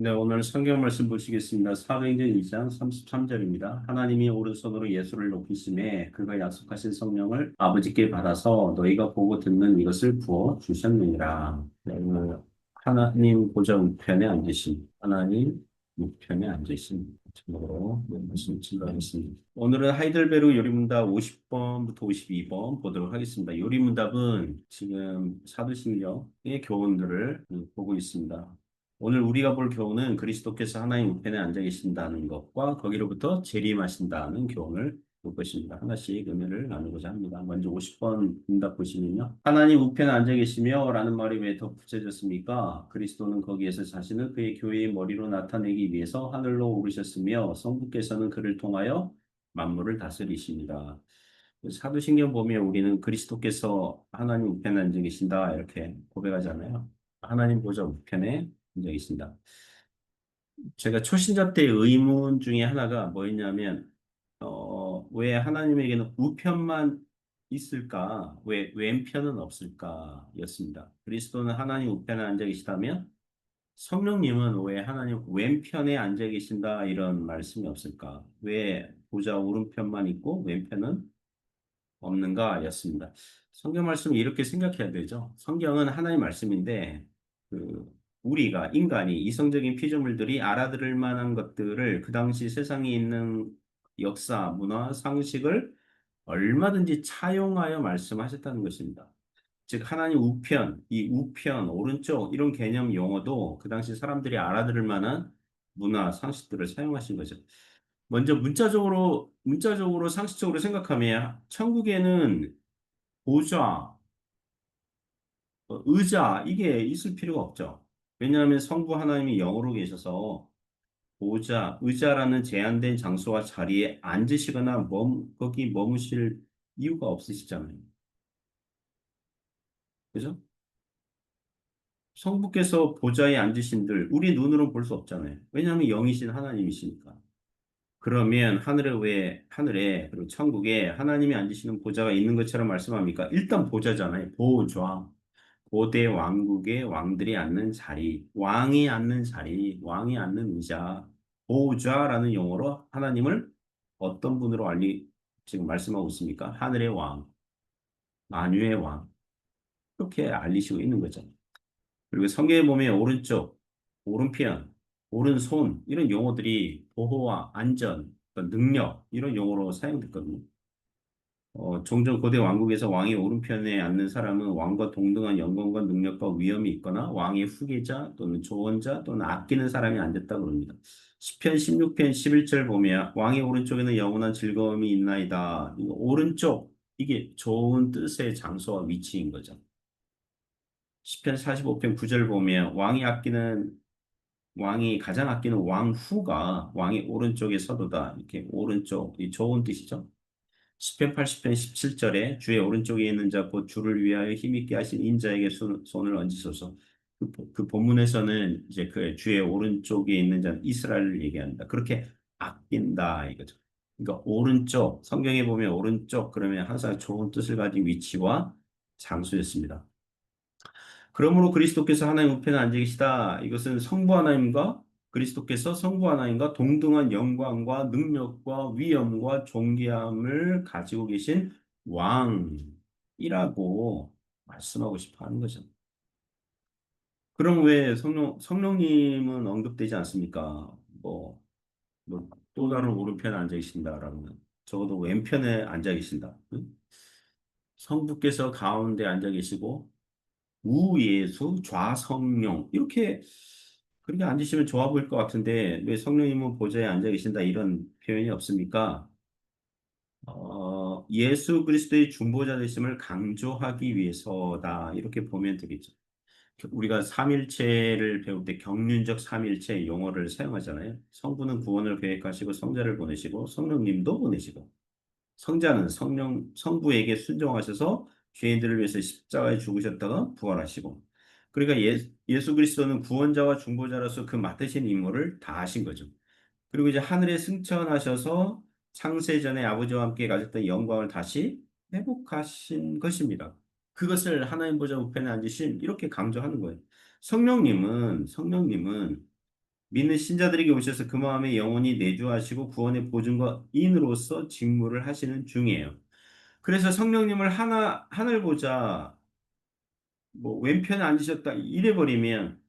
네, 오늘 성경 말씀 보시겠습니다. 사도행전 2장 33절입니다. 하나님이 오른손으로 예수를 높이심에 그가 약속하신 성령을 아버지께 받아서 너희가 보고 듣는 이것을 부어 주셨느니라. 네, 오늘 하나님 보좌 우편에 앉으신 하나님 우편에 앉으신 제목으로 말씀 증거하겠습니다. 오늘은 하이델베르 요리문답 50번부터 52번 보도록 하겠습니다. 요리문답은 지금 사도신경의 교훈들을 보고 있습니다. 오늘 우리가 볼 교훈은 그리스도께서 하나님 우편에 앉아 계신다는 것과 거기로부터 재림하신다는 교훈을 볼 것입니다. 하나씩 은혜를 나누고자 합니다. 먼저 50번 응답 보시면요. 하나님 우편에 앉아 계시며 라는 말이 왜 더 붙여졌습니까? 그리스도는 거기에서 자신을 그의 교회의 머리로 나타내기 위해서 하늘로 오르셨으며 성부께서는 그를 통하여 만물을 다스리십니다. 사도신경 보면 우리는 그리스도께서 하나님 우편에 앉아 계신다 이렇게 고백하잖아요. 하나님 보좌 우편에 적이 있습니다. 제가 초신자 때 의문 중에 하나가 뭐였냐면, 왜 하나님에게는 우편만 있을까? 왜 왼편은 없을까? 였습니다. 그리스도는 하나님 우편에 앉아 계시다면, 성령님은 왜 하나님 왼편에 앉아 계신다? 이런 말씀이 없을까? 왜 보좌 오른편만 있고 왼편은 없는가? 였습니다. 성경 말씀을 이렇게 생각해야 되죠. 성경은 하나님 말씀인데, 그, 우리가, 인간이, 이성적인 피조물들이 알아들을 만한 것들을 그 당시 세상에 있는 역사, 문화, 상식을 얼마든지 차용하여 말씀하셨다는 것입니다. 즉, 하나님 우편, 이 우편, 오른쪽, 이런 개념 용어도 그 당시 사람들이 알아들을 만한 문화, 상식들을 사용하신 거죠. 먼저 문자적으로 상식적으로 생각하면 천국에는 보좌, 의자 이게 있을 필요가 없죠. 왜냐하면 성부 하나님이 영으로 계셔서 보좌, 의자라는 제한된 장소와 자리에 앉으시거나 거기 머무실 이유가 없으시잖아요. 그죠? 성부께서 보좌에 앉으신들 우리 눈으로 볼 수 없잖아요. 왜냐하면 영이신 하나님이시니까. 그러면 하늘에 그리고 천국에 하나님이 앉으시는 보좌가 있는 것처럼 말씀합니까? 일단 보좌잖아요. 보좌. 고대 왕국의 왕들이 앉는 자리, 왕이 앉는 자리, 왕이 앉는 의자, 보좌라는 용어로 하나님을 어떤 분으로 지금 말씀하고 있습니까? 하늘의 왕, 만유의 왕. 그렇게 알리시고 있는 거죠. 그리고 성경에 보면 오른쪽, 오른편, 오른손, 이런 용어들이 보호와 안전, 능력, 이런 용어로 사용됐거든요. 종종 고대 왕국에서 왕의 오른편에 앉는 사람은 왕과 동등한 영광과 능력과 위엄이 있거나 왕의 후계자 또는 조언자 또는 아끼는 사람이 앉았다고 합니다. 시편 16편 11절 보면 왕의 오른쪽에는 영원한 즐거움이 있나이다. 이거 오른쪽 이게 좋은 뜻의 장소와 위치인 거죠. 시편 45편 9절 보면 왕이 가장 아끼는 왕후가 왕의 오른쪽에 서도다. 이렇게 오른쪽 이 좋은 뜻이죠. 시편 80편 17절에 주의 오른쪽에 있는 자 곧 주를 위하여 힘있게 하신 인자에게 손을 얹으소서. 그 본문에서는 이제 그 주의 오른쪽에 있는 자는 이스라엘을 얘기한다. 그렇게 아낀다 이거죠. 그러니까 오른쪽 성경에 보면 오른쪽 그러면 항상 좋은 뜻을 가진 위치와 장소였습니다. 그러므로 그리스도께서 하나님 우편에 앉아 계시다. 이것은 그리스도께서 성부 하나님과 동등한 영광과 능력과 위엄과 존귀함을 가지고 계신 왕이라고 말씀하고 싶어 하는 거죠. 그럼 왜 성령님은 언급되지 않습니까? 또 다른 오른편에 앉아 계신다라면 적어도 왼편에 앉아 계신다. 응? 성부께서 가운데 앉아 계시고 우예수, 좌성령 이렇게 그렇게 앉으시면 좋아 보일 것 같은데 왜 성령님은 보좌에 앉아 계신다 이런 표현이 없습니까? 예수 그리스도의 중보자 되심을 강조하기 위해서다 이렇게 보면 되겠죠. 우리가 삼일체를 배울 때 경륜적 삼일체 용어를 사용하잖아요. 성부는 구원을 계획하시고 성자를 보내시고 성령님도 보내시고 성부에게 순종하셔서 죄인들을 위해서 십자가에 죽으셨다가 부활하시고. 그러니까 예수 그리스도는 구원자와 중보자로서 그 맡으신 임무를 다 하신 거죠. 그리고 이제 하늘에 승천하셔서 창세 전에 아버지와 함께 가졌던 영광을 다시 회복하신 것입니다. 그것을 하나님 보좌 우편에 앉으신 이렇게 강조하는 거예요. 성령님은 믿는 신자들에게 오셔서 그 마음에 영원히 내주하시고 구원의 보증과 인으로서 직무를 하시는 중이에요. 그래서 성령님을 하늘 보자, 뭐 왼편에 앉으셨다 이래 버리면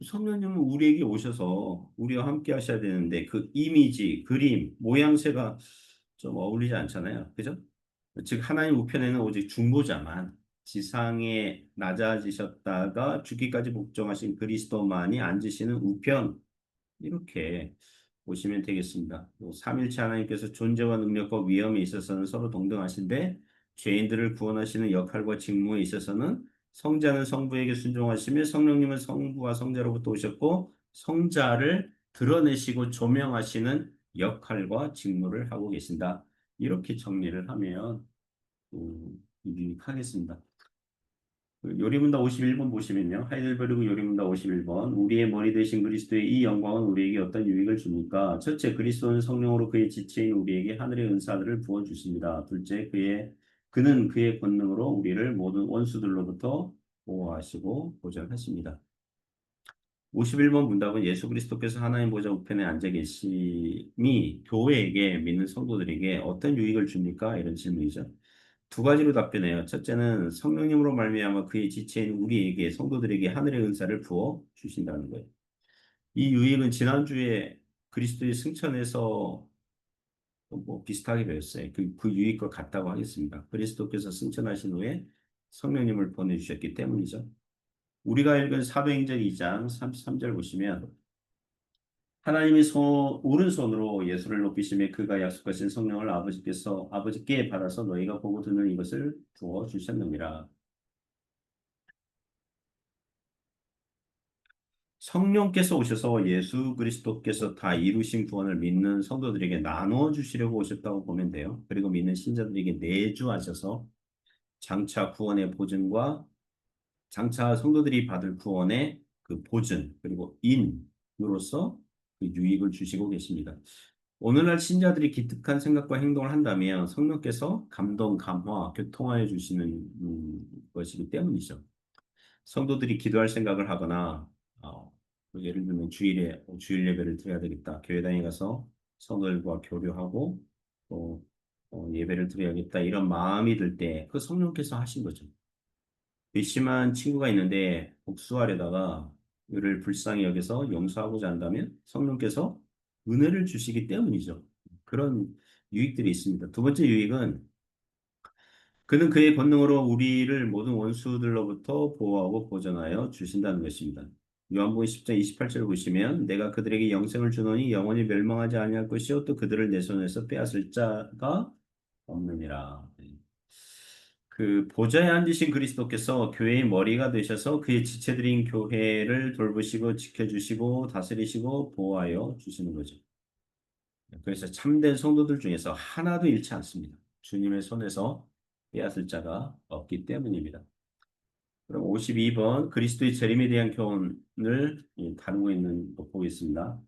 성령님은 우리에게 오셔서 우리와 함께 하셔야 되는데 그 이미지, 그림, 모양새가 좀 어울리지 않잖아요. 그죠? 즉 하나님 우편에는 오직 중보자만 지상에 낮아지셨다가 죽기까지 복종하신 그리스도만이 앉으시는 우편 이렇게 보시면 되겠습니다. 또 삼일체 하나님께서 존재와 능력과 위엄에 있어서는 서로 동등하신데 죄인들을 구원하시는 역할과 직무에 있어서는 성자는 성부에게 순종하시며 성령님은 성부와 성자로부터 오셨고 성자를 드러내시고 조명하시는 역할과 직무를 하고 계신다. 이렇게 정리를 하면 유익하겠습니다. 그 요리문답 51번 보시면요. 하이델베르그 요리문답 51번. 우리의 머리 대신 그리스도의 이 영광은 우리에게 어떤 유익을 줍니까? 첫째, 그리스도는 성령으로 그의 지체인 우리에게 하늘의 은사들을 부어주십니다. 둘째, 그는 그의 권능으로 우리를 모든 원수들로부터 보호하시고 보전하십니다. 51번 문답은 예수 그리스도께서 하나님 보좌 우편에 앉아 계심이 교회에게 믿는 성도들에게 어떤 유익을 줍니까? 이런 질문이죠. 두 가지로 답변해요. 첫째는 성령님으로 말미암아 그의 지체인 우리에게 성도들에게 하늘의 은사를 부어 주신다는 거예요. 이 유익은 지난주에 그리스도의 승천에서 뭐 비슷하게 배웠어요. 그 유익과 같다고 하겠습니다. 그리스도께서 승천하신 후에 성령님을 보내주셨기 때문이죠. 우리가 읽은 사도행전 2장 33절 보시면 하나님이 오른손으로 예수를 높이시며 그가 약속하신 성령을 아버지께 받아서 너희가 보고 듣는 이것을 부어 주셨느니라. 성령께서 오셔서 예수 그리스도께서 다 이루신 구원을 믿는 성도들에게 나누어 주시려고 오셨다고 보면 돼요. 그리고 믿는 신자들에게 내주하셔서 장차 구원의 보증과 장차 성도들이 받을 구원의 그 보증 그리고 인으로서 그 유익을 주시고 계십니다. 오늘날 신자들이 기특한 생각과 행동을 한다면 성령께서 감동, 감화, 교통하여 주시는 것이기 때문이죠. 성도들이 기도할 생각을 하거나 뭐 예를 들면 주일 예배를 드려야 되겠다. 교회당에 가서 성도들과 교류하고 또 예배를 드려야겠다. 이런 마음이 들 때 그 성령께서 하신 거죠. 괘씸한 친구가 있는데 복수하려다가 그를 불쌍히 여겨서 용서하고자 한다면 성령께서 은혜를 주시기 때문이죠. 그런 유익들이 있습니다. 두 번째 유익은 그는 그의 권능으로 우리를 모든 원수들로부터 보호하고 보전하여 주신다는 것입니다. 요한복음 10장 28절 보시면 내가 그들에게 영생을 주노니 영원히 멸망하지 아니할 것이요 또 그들을 내 손에서 빼앗을 자가 없느니라. 그 보좌에 앉으신 그리스도께서 교회의 머리가 되셔서 그의 지체들인 교회를 돌보시고 지켜주시고 다스리시고 보호하여 주시는 거죠. 그래서 참된 성도들 중에서 하나도 잃지 않습니다. 주님의 손에서 빼앗을 자가 없기 때문입니다. 그럼 52번 그리스도의 재림에 대한 교훈을 다루고 있는 거 보겠습니다.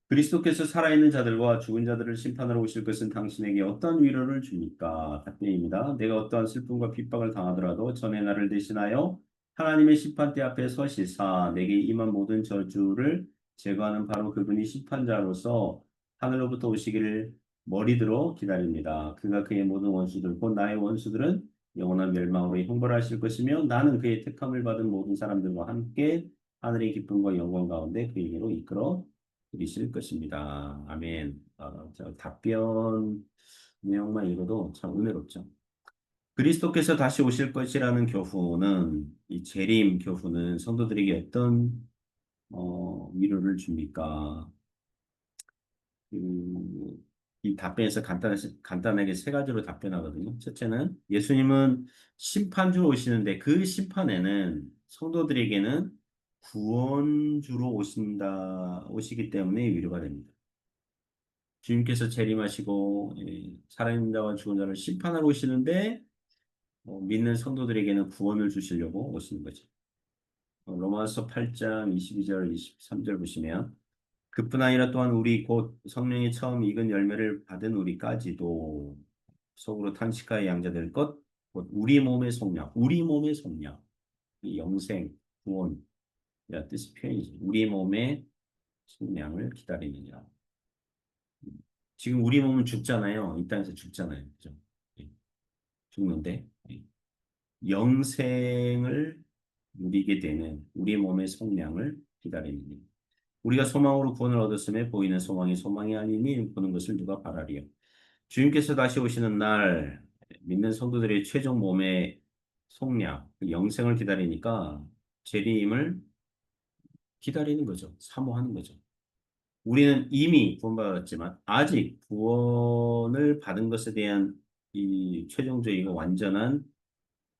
그리스도께서 살아있는 자들과 죽은 자들을 심판하러 오실 것은 당신에게 어떤 위로를 줍니까? 답변입니다. 내가 어떠한 슬픔과 핍박을 당하더라도 전에 나를 대신하여 하나님의 심판대 앞에 서시사 내게 임한 모든 저주를 제거하는 바로 그분이 심판자로서 하늘로부터 오시기를 머리들어 기다립니다. 그가 그의 모든 원수들, 곧 나의 원수들은 영원한 멸망으로 형벌하실 것이며 나는 그의 택함을 받은 모든 사람들과 함께 하늘의 기쁨과 영광 가운데 그에게로 이끌어 드리실 것입니다. 아멘. 답변 내용만 읽어도 참 은혜롭죠. 그리스도께서 다시 오실 것이라는 교훈은 이 재림 교훈은 성도들에게 어떤 위로를 줍니까? 이 답변에서 간단하게 세 가지로 답변하거든요. 첫째는 예수님은 심판주로 오시는데 그 심판에는 성도들에게는 구원주로 오시기 때문에 위로가 됩니다. 주님께서 재림하시고 살아있는 자와 죽은 자를 심판하러 오시는데 믿는 성도들에게는 구원을 주시려고 오시는 거죠. 로마서 8장 22절 23절 보시면 그뿐 아니라 또한 우리 곧 성령이 처음 익은 열매를 받은 우리까지도 속으로 탄식하여 양자될 것, 곧 우리 몸의 속량, 이 영생, 구원, 뜻이 표현이죠. 우리 몸의 속량을 기다리느니라. 지금 우리 몸은 죽잖아요. 이 땅에서 죽잖아요. 그죠? 예, 죽는데 예, 영생을 누리게 되는 우리 몸의 속량을 기다리느니 우리가 소망으로 구원을 얻었음에 보이는 소망이 소망이 아니니 보는 것을 누가 바라리요. 주님께서 다시 오시는 날 믿는 성도들의 최종 몸의 속량, 그 영생을 기다리니까 재림을 기다리는 거죠. 사모하는 거죠. 우리는 이미 구원받았지만 아직 구원을 받은 것에 대한 이 최종적이고 완전한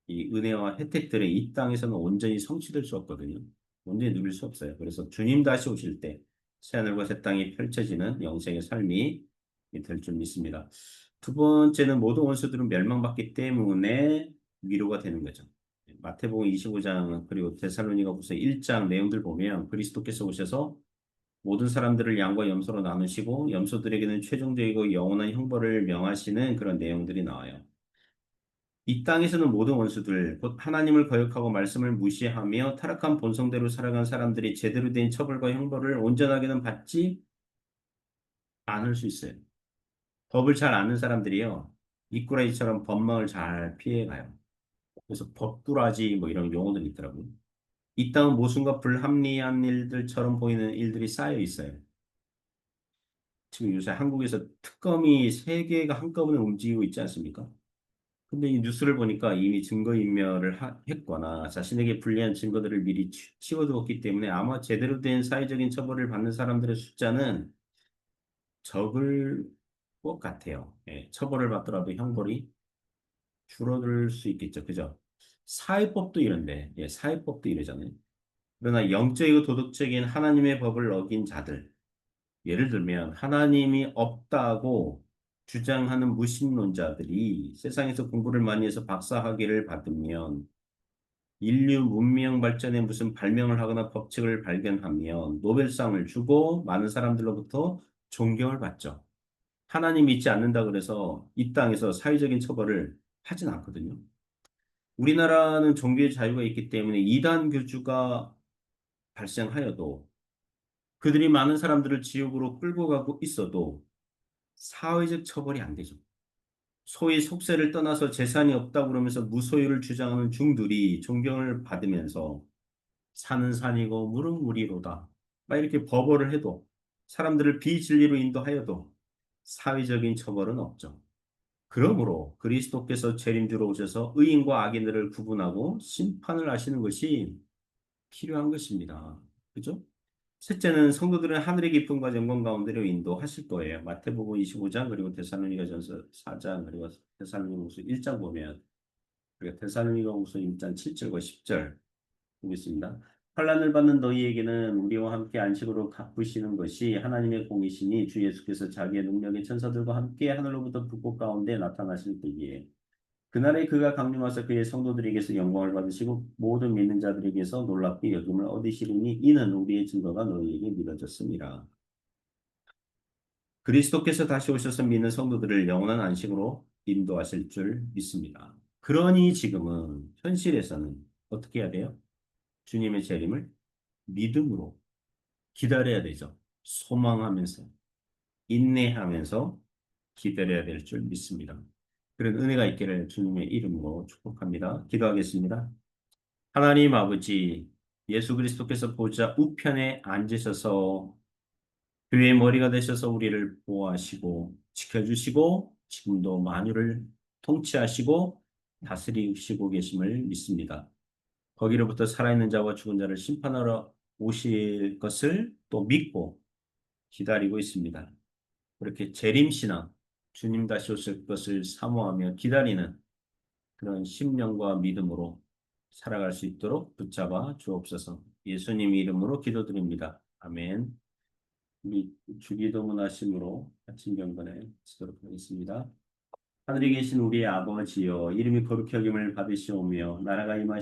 이 은혜와 혜택들이 이 땅에서는 온전히 성취될 수 없거든요. 온전히 누릴 수 없어요. 그래서 주님 다시 오실 때 새하늘과 새 땅이 펼쳐지는 영생의 삶이 될 줄 믿습니다. 두 번째는 모든 원수들은 멸망받기 때문에 위로가 되는 거죠. 마태복음 25장 그리고 데살로니가후서 1장 내용들 보면 그리스도께서 오셔서 모든 사람들을 양과 염소로 나누시고 염소들에게는 최종적이고 영원한 형벌을 명하시는 그런 내용들이 나와요. 이 땅에서는 모든 원수들, 곧 하나님을 거역하고 말씀을 무시하며 타락한 본성대로 살아간 사람들이 제대로 된 처벌과 형벌을 온전하게는 받지 않을 수 있어요. 법을 잘 아는 사람들이요. 미꾸라지처럼 법망을 잘 피해가요. 그래서 법꾸라지 뭐 이런 용어들이 있더라고요. 이 땅은 모순과 불합리한 일들처럼 보이는 일들이 쌓여 있어요. 지금 요새 한국에서 특검이 세 개가 한꺼번에 움직이고 있지 않습니까? 근데 이 뉴스를 보니까 이미 증거인멸을 했거나 자신에게 불리한 증거들을 미리 치워두었기 때문에 아마 제대로 된 사회적인 처벌을 받는 사람들의 숫자는 적을 것 같아요. 예, 처벌을 받더라도 형벌이 줄어들 수 있겠죠. 그죠? 사회법도 이런데, 예, 사회법도 이러잖아요. 그러나 영적이고 도덕적인 하나님의 법을 어긴 자들, 예를 들면 하나님이 없다고 주장하는 무신론자들이 세상에서 공부를 많이 해서 박사학위를 받으면 인류 문명 발전에 무슨 발명을 하거나 법칙을 발견하면 노벨상을 주고 많은 사람들로부터 존경을 받죠. 하나님 믿지 않는다 그래서 이 땅에서 사회적인 처벌을 하진 않거든요. 우리나라는 종교의 자유가 있기 때문에 이단 교주가 발생하여도 그들이 많은 사람들을 지옥으로 끌고 가고 있어도 사회적 처벌이 안 되죠. 소위 속세를 떠나서 재산이 없다고 그러면서 무소유를 주장하는 중들이 존경을 받으면서 산은 산이고 물은 물이로다. 막 이렇게 버벌을 해도 사람들을 비진리로 인도하여도 사회적인 처벌은 없죠. 그러므로 그리스도께서 재림주로 오셔서 의인과 악인들을 구분하고 심판을 하시는 것이 필요한 것입니다. 그죠? 셋째는 성도들은 하늘의 기쁨과 영광 가운데로 인도하실 거예요. 마태복음 25장 그리고 데살로니가전서 4장 그리고 데살로니가후서 1장 보면 그리고 데살로니가후서 1장 7절과 10절 보겠습니다. 환난을 받는 너희에게는 우리와 함께 안식으로 갚으시는 것이 하나님의 공이시니 주 예수께서 자기의 능력의 천사들과 함께 하늘로부터 불꽃 가운데 나타나실 때에 그날에 그가 강림하사 그의 성도들에게서 영광을 받으시고 모든 믿는 자들에게서 놀랍게 여김을 얻으시리니 이는 우리의 증거가 너희에게 미뤄졌습니다. 그리스도께서 다시 오셔서 믿는 성도들을 영원한 안식으로 인도하실 줄 믿습니다. 그러니 지금은 현실에서는 어떻게 해야 돼요? 주님의 재림을 믿음으로 기다려야 되죠. 소망하면서, 인내하면서 기다려야 될 줄 믿습니다. 그런 은혜가 있기를 주님의 이름으로 축복합니다. 기도하겠습니다. 하나님 아버지, 예수 그리스도께서 보좌 우편에 앉으셔서 교회의 머리가 되셔서 우리를 보호하시고 지켜주시고 지금도 만유를 통치하시고 다스리시고 계심을 믿습니다. 거기로부터 살아있는 자와 죽은 자를 심판하러 오실 것을 또 믿고 기다리고 있습니다. 그렇게 재림신앙, 주님 다시 오실 것을 사모하며 기다리는 그런 심령과 믿음으로 살아갈 수 있도록 붙잡아 주옵소서. 예수님 이름으로 기도드립니다. 아멘. 우리 주기도문 하심으로 아침 경건에 치도록 하겠습니다. 하늘에 계신 우리의 아버지여, 이름이 거룩히 여김을 받으시오며 나라가 임하시오며